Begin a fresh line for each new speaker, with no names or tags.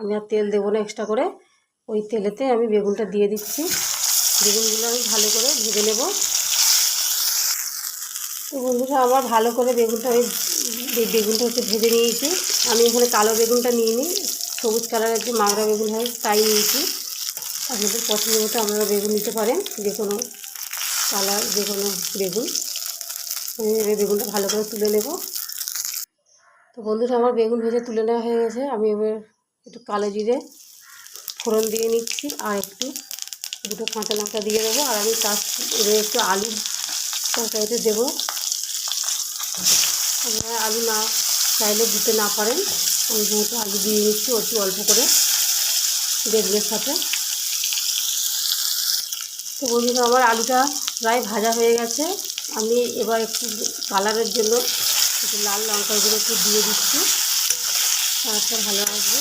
আমি আর তেল দেবো না এক্সট্রা করে। ওই তেলেতে আমি বেগুনটা দিয়ে দিচ্ছি। বেগুনগুলো আমি ভালো করে ভেজে নেব। তো বন্ধুরা আমার ভালো করে বেগুনটা হচ্ছে ভেজে নিয়েছি। আমি এখানে কালো বেগুনটা নিয়ে নিই, সবুজ কালারের যে মাগরা বেগুন হয় তাই নিয়েছি। আপনাদের পছন্দ মতো আপনারা বেগুন নিতে পারেন, যে কোনো কালার, যে কোনো বেগুন। আমি বেগুনটা ভালো করে তুলে নেব। তো বন্ধুরা আমার বেগুন ভেজে তুলে নেওয়া হয়ে গেছে। আমি এবার একটু কালো জিরে ফোড়ন দিয়ে নিচ্ছি, আর একটু দুটো কাঁচা লঙ্কা দিয়ে দেবো। আর আমি তার এবার একটু আলু তরকারিতে দেবো। আপনারা আলু না চাইলে দিতে না পারেন, আমি যেহেতু আলু দিয়ে নিচ্ছি একটু অল্প করে বেগুনের সাথে। তো বন্ধুরা আমার আলুটা প্রায় ভাজা হয়ে গেছে। আমি এবার একটু কালারের জন্য একটু লাল লঙ্কাগুলো একটু দিয়ে দিচ্ছি, কালারটা ভালো আসবে।